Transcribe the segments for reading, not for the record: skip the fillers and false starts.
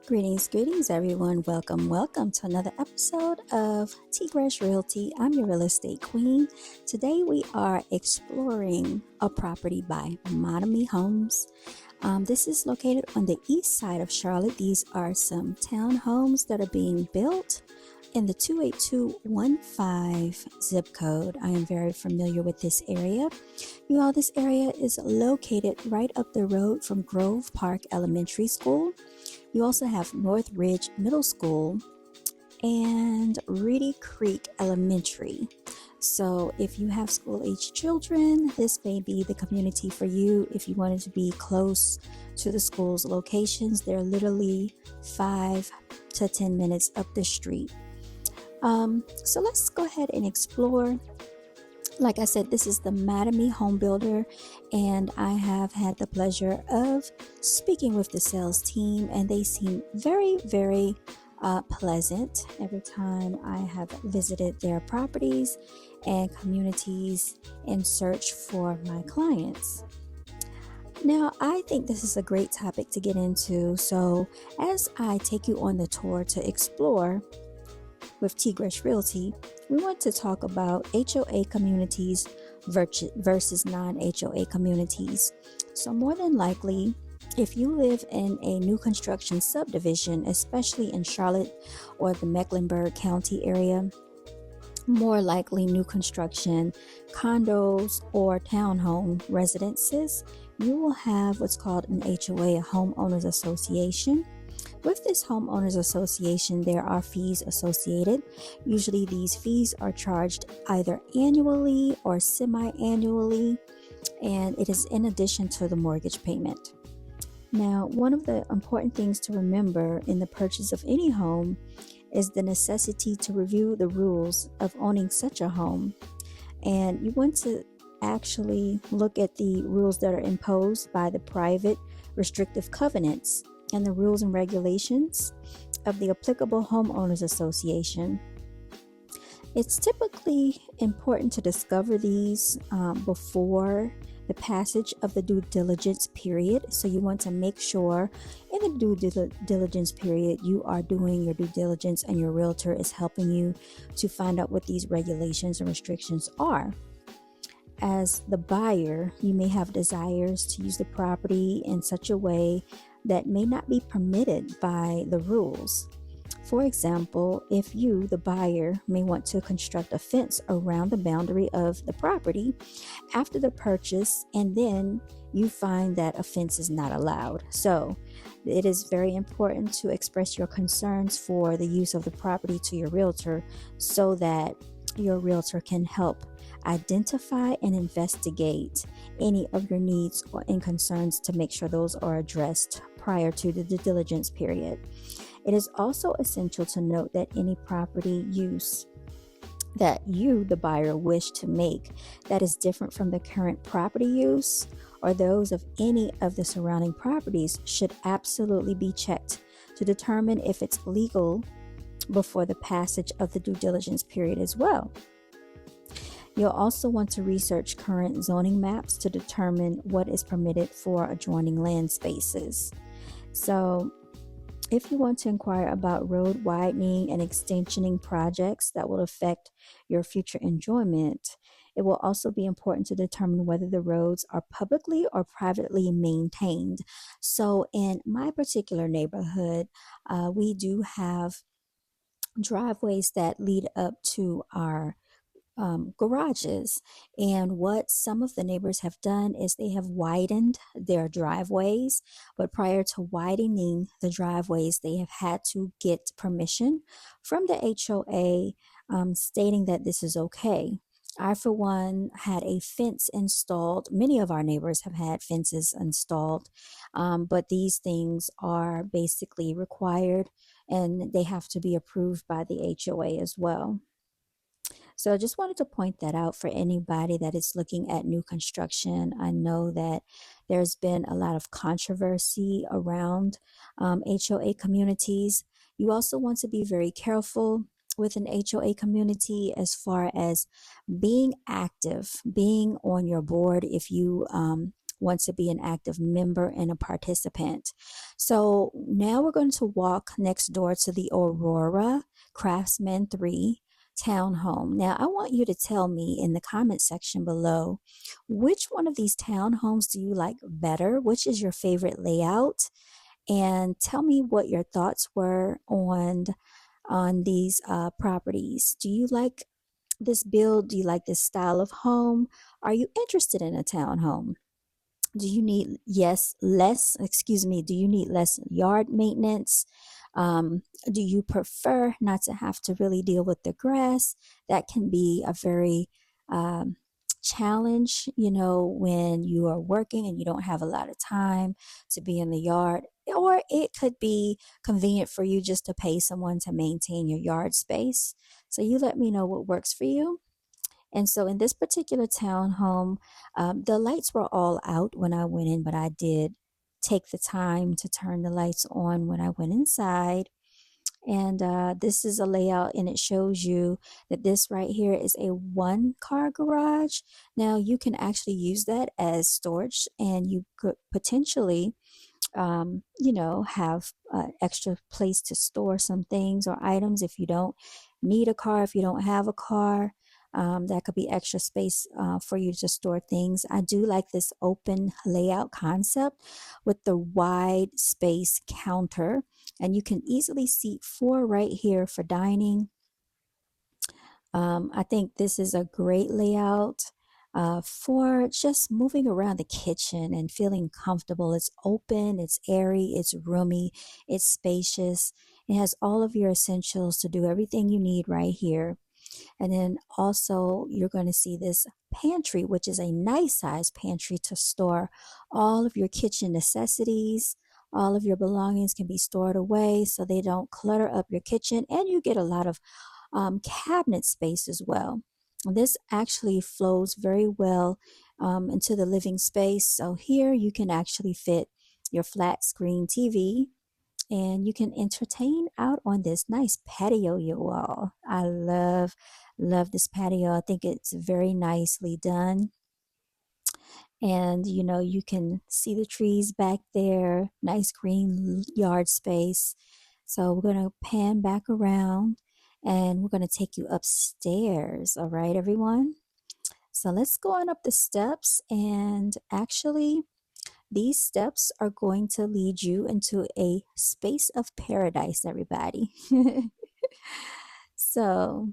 Greetings, everyone. Welcome to another episode of T-Grash Realty. I'm your real estate queen. Today we are exploring a property by Monami Homes. This is located on the east side of Charlotte. These are some townhomes that are being built in the 28215 zip code. I am very familiar with this area. You all, this area is located right up the road from Grove Park Elementary School. You also have North Ridge Middle School and Reedy Creek Elementary. So if you have school-age children, this may be the community for you. If you wanted to be close to the school's locations, they're literally 5 to 10 minutes up the street. So let's go ahead and explore. Like I said, this is the Madame Home Builder, and I have had the pleasure of speaking with the sales team, and they seem very pleasant every time I have visited their properties and communities in search for my clients. Now, I think this is a great topic to get into, so as I take you on the tour to explore with T-Grash Realty, we want to talk about HOA communities versus non-HOA communities. So more than likely, if you live in a new construction subdivision, especially in Charlotte or the Mecklenburg County area, more likely new construction condos or townhome residences, you will have what's called an HOA, a homeowners association. With this homeowners association, there are fees associated. Usually these fees are charged either annually or semi-annually, and it is in addition to the mortgage payment. Now, one of the important things to remember in the purchase of any home is the necessity to review the rules of owning such a home. And you want to actually look at the rules that are imposed by the private restrictive covenants and the rules and regulations of the applicable homeowners association. It's typically important to discover these before the passage of the due diligence period. So you want to make sure in the due diligence period, you are doing your due diligence and your realtor is helping you to find out what these regulations and restrictions are. As the buyer, you may have desires to use the property in such a way that may not be permitted by the rules. For example, if you, the buyer, may want to construct a fence around the boundary of the property after the purchase, and then you find that a fence is not allowed. So it is very important to express your concerns for the use of the property to your realtor so that your realtor can help identify and investigate any of your needs and concerns to make sure those are addressed prior to the due diligence period. It is also essential to note that any property use that you, the buyer, wish to make that is different from the current property use or those of any of the surrounding properties should absolutely be checked to determine if it's legal before the passage of the due diligence period as well. You'll also want to research current zoning maps to determine what is permitted for adjoining land spaces. So, if you want to inquire about road widening and extensioning projects that will affect your future enjoyment, it will also be important to determine whether the roads are publicly or privately maintained. So, in my particular neighborhood, we do have driveways that lead up to our garages. And what some of the neighbors have done is they have widened their driveways, but prior to widening the driveways, they have had to get permission from the HOA stating that this is okay. I, for one, had a fence installed. Many of our neighbors have had fences installed, but these things are basically required and they have to be approved by the HOA as well. So I just wanted to point that out for anybody that is looking at new construction. I know that there's been a lot of controversy around HOA communities. You also want to be very careful with an HOA community as far as being active, being on your board. If you want to be an active member and a participant. So now we're going to walk next door to the Aurora Craftsman 3 Townhome. Now, I want you to tell me in the comment section below, which one of these townhomes do you like better? Which is your favorite layout? And tell me what your thoughts were on these properties. Do you like this build? Do you like this style of home? Are you interested in a townhome? Do you need do you need less yard maintenance? Do you prefer not to have to really deal with the grass? That can be a very um, challenge, when you are working and you don't have a lot of time to be in the yard. Or it could be convenient for you just to pay someone to maintain your yard space. So you let me know what works for you. And so in this particular townhome, the lights were all out when I went in, but I did take the time to turn the lights on when I went inside. And this is a layout, and it shows you that this right here is a one car garage. Now you can actually use that as storage, and you could potentially have extra place to store some things or items if you don't need a car, if you don't have a car. That could be extra space for you to store things. I do like this open layout concept with the wide space counter, and you can easily seat four right here for dining. I think this is a great layout for just moving around the kitchen and feeling comfortable. It's open, it's airy, it's roomy, it's spacious. It has all of your essentials to do everything you need right here. And then also, you're going to see this pantry, which is a nice size pantry to store all of your kitchen necessities. All of your belongings can be stored away so they don't clutter up your kitchen, and you get a lot of cabinet space as well. This actually flows very well into the living space. So here you can actually fit your flat screen TV, and you can entertain out on this nice patio, you all. I love this patio. I think it's very nicely done. And you can see the trees back there, nice green yard space. So we're going to pan back around, and we're going to take you upstairs. All right, everyone. So let's go on up the steps, and actually these steps are going to lead you into a space of paradise, everybody. So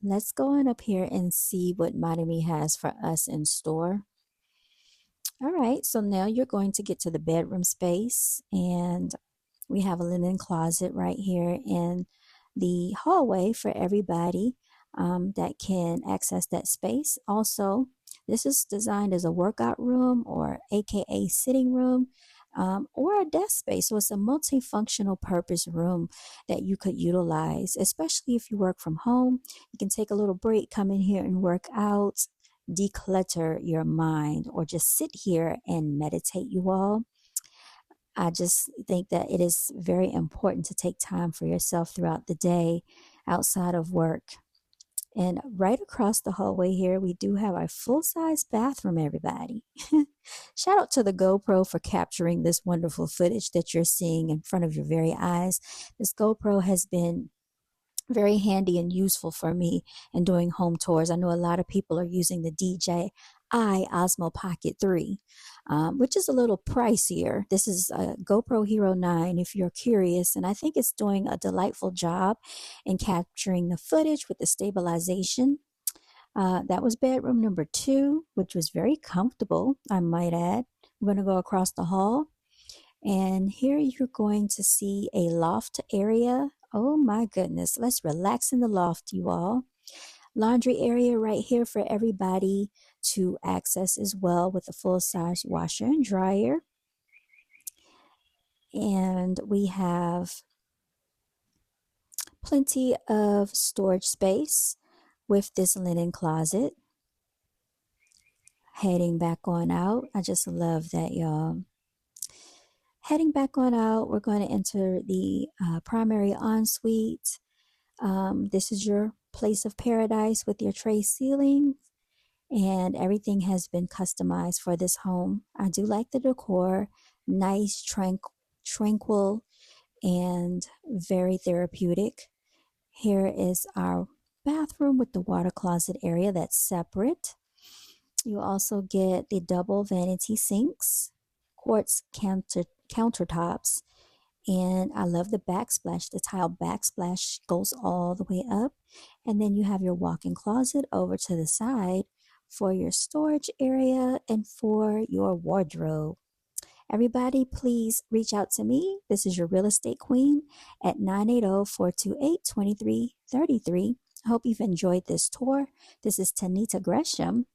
let's go on up here and see what Madame has for us in store. All right, so now you're going to get to the bedroom space, and we have a linen closet right here in the hallway for everybody that can access that space. Also, this is designed as a workout room, or AKA sitting room, or a desk space. So it's a multifunctional purpose room that you could utilize, especially if you work from home. You can take a little break, come in here and work out, declutter your mind, or just sit here and meditate, you all. I just think that it is very important to take time for yourself throughout the day outside of work. And right across the hallway here, we do have our full-size bathroom, everybody. Shout out to the GoPro for capturing this wonderful footage that you're seeing in front of your very eyes. This GoPro has been very handy and useful for me in doing home tours. I know a lot of people are using the DJI Osmo Pocket 3, which is a little pricier. This is a GoPro Hero 9 if you're curious, and I think it's doing a delightful job in capturing the footage with the stabilization. That was bedroom number 2, which was very comfortable, I might add. I'm going to go across the hall, and here you're going to see a loft area. Oh my goodness, let's relax in the loft, you all. Laundry area right here for everybody to access as well, with a full-size washer and dryer. And we have plenty of storage space with this linen closet. Heading back on out. I just love that, y'all. Heading back on out, we're going to enter the primary ensuite. This is your place of paradise with your tray ceiling. and everything has been customized for this home. I do like the decor, nice, tranquil, and very therapeutic. Here is our bathroom with the water closet area that's separate. You also get the double vanity sinks, quartz countertops, and I love the backsplash. The tile backsplash goes all the way up. And then you have your walk-in closet over to the side for your storage area and for your wardrobe. Everybody, please reach out to me. This is your real estate queen at 980-428-2333. I hope you've enjoyed this tour. This is Tanita Gresham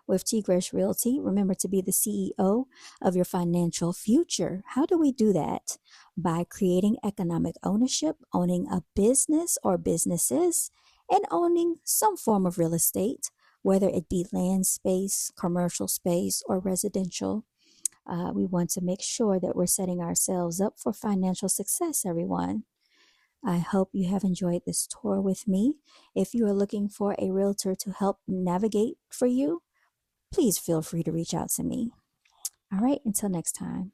with T. Gresh Realty. Remember to be the CEO of your financial future. How do we do that? By creating economic ownership, owning a business or businesses, and owning some form of real estate, whether it be land space, commercial space, or residential. We want to make sure that we're setting ourselves up for financial success, everyone. I hope you have enjoyed this tour with me. If you are looking for a realtor to help navigate for you, please feel free to reach out to me. All right, until next time.